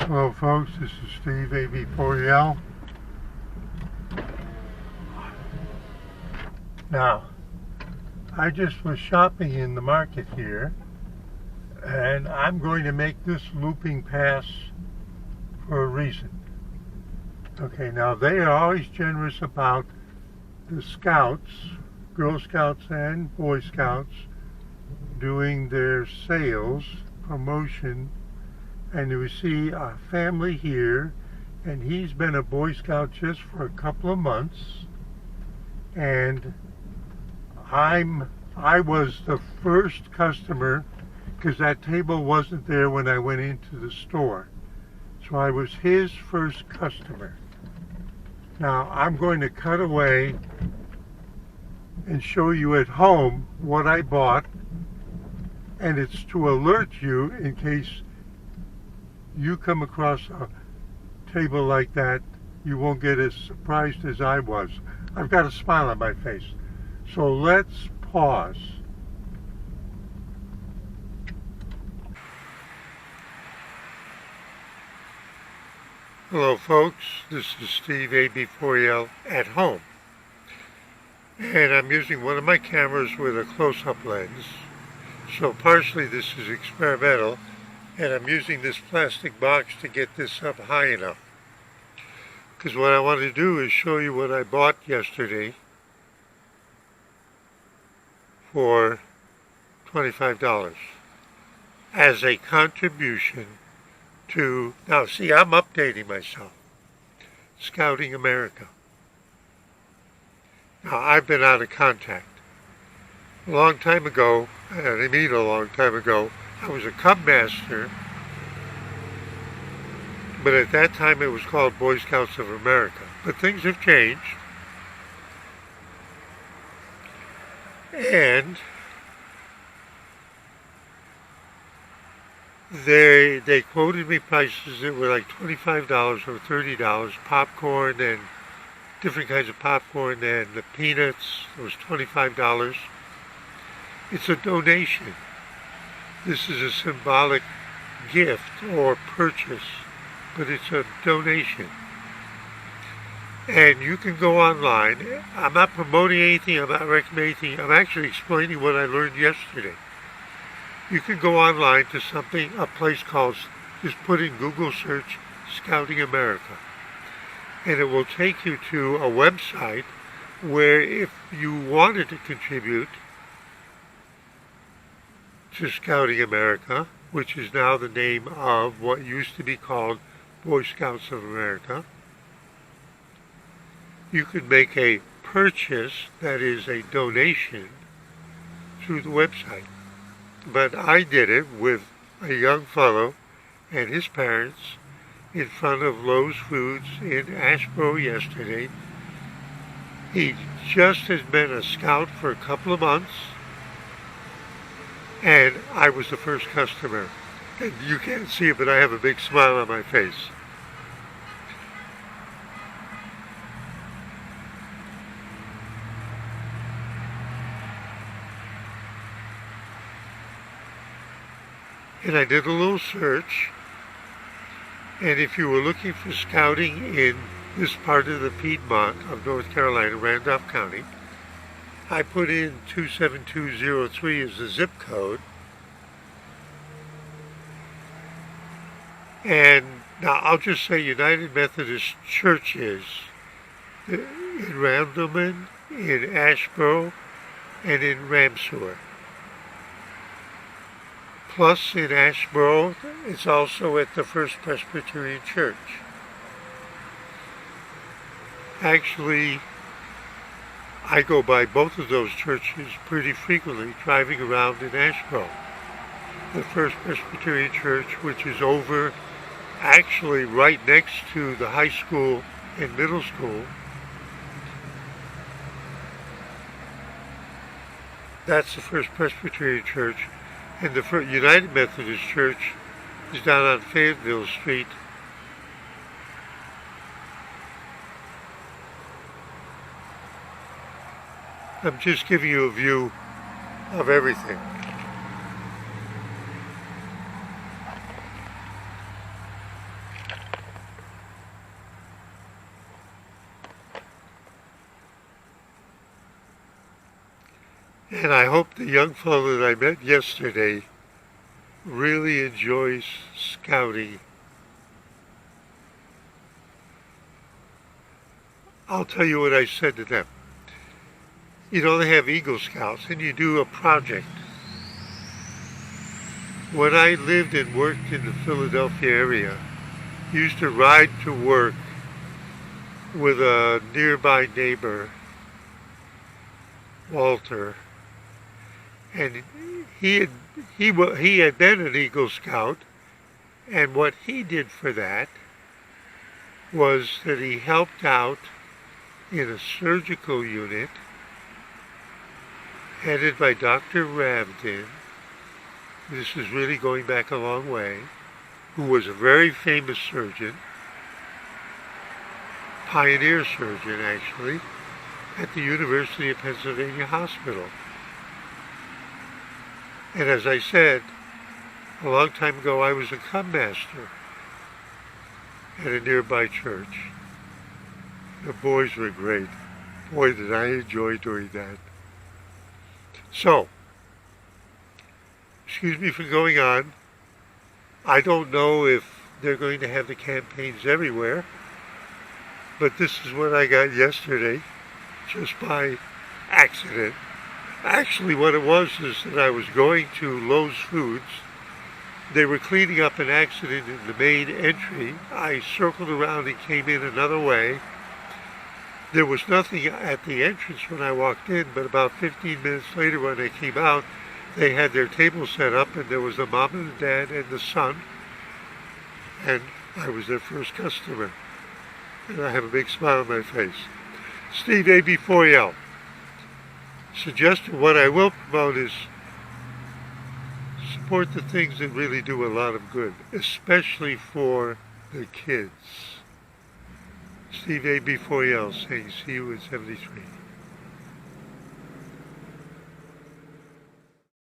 Hello folks, this is Steve, AB4EL. Now, I just was shopping in the market here, and I'm going to make this looping pass for a reason. Okay, now they are always generous about the Scouts, Girl Scouts and Boy Scouts, doing their sales, promotion, and you see a family here, and he's been a Boy Scout just for a couple of months, and I was the first customer because that table wasn't there when I went into the store. So I was his first customer. Now I'm going to cut away and show you at home what I bought, and it's to alert you in case you come across a table like that, you won't get as surprised as I was. I've got a smile on my face. So let's pause. Hello folks, this is Steve, AB4EL at home. And I'm using one of my cameras with a close-up lens. So partially this is experimental, and I'm using this plastic box to get this up high enough. Because what I want to do is show you what I bought yesterday for $25 as a contribution to, now see, I'm updating myself, Scouting America. Now I've been out of contact. A long time ago, and I mean a long time ago, I was a Cub Master, but at that time it was called Boy Scouts of America. But things have changed, and they quoted me prices that were like $25 or $30, popcorn and different kinds of popcorn, and the peanuts was $25. It's a donation. This is a symbolic gift or purchase, but it's a donation. And you can go online. I'm not promoting anything, I'm not recommending anything, I'm actually explaining what I learned yesterday. You can go online to a place called, just put in Google search, Scouting America. And it will take you to a website where if you wanted to contribute to Scouting America, which is now the name of what used to be called Boy Scouts of America, you could make a purchase, that is a donation, through the website. But I did it with a young fellow and his parents in front of Lowe's Foods in Asheboro yesterday. He just has been a scout for a couple of months, and I was the first customer. And you can't see it, but I have a big smile on my face. And I did a little search, and if you were looking for scouting in this part of the Piedmont of North Carolina, Randolph County, I put in 27203 as the zip code. And now I'll just say United Methodist Churches in Randleman, in Asheboro, and in Ramseur. Plus in Asheboro, it's also at the First Presbyterian Church. Actually, I go by both of those churches pretty frequently driving around in Asheboro. The First Presbyterian Church, which is over actually right next to the high school and middle school. That's the First Presbyterian Church. And the United Methodist Church is down on Fayetteville Street. I'm just giving you a view of everything. And I hope the young fellow that I met yesterday really enjoys scouting. I'll tell you what I said to them. You know, they have Eagle Scouts and you do a project. When I lived and worked in the Philadelphia area, I used to ride to work with a nearby neighbor, Walter, and he had been an Eagle Scout, and what he did for that was that he helped out in a surgical unit headed by Dr. Ravden. This is really going back a long way, who was a very famous surgeon, pioneer surgeon actually, at the University of Pennsylvania Hospital. And as I said, a long time ago I was a cub master at a nearby church. The boys were great. Boy, did I enjoy doing that. So, excuse me for going on. I don't know if they're going to have the campaigns everywhere, but this is what I got yesterday, just by accident. Actually, what it was is that I was going to Lowe's Foods. They were cleaning up an accident in the main entry. I circled around and came in another way. There was nothing at the entrance when I walked in, but about 15 minutes later when I came out, they had their table set up and there was the mom and the dad and the son, and I was their first customer. And I have a big smile on my face. Steve AB4L. Suggested what I will promote is support the things that really do a lot of good, especially for the kids. Steve AB4L saying see you in 73.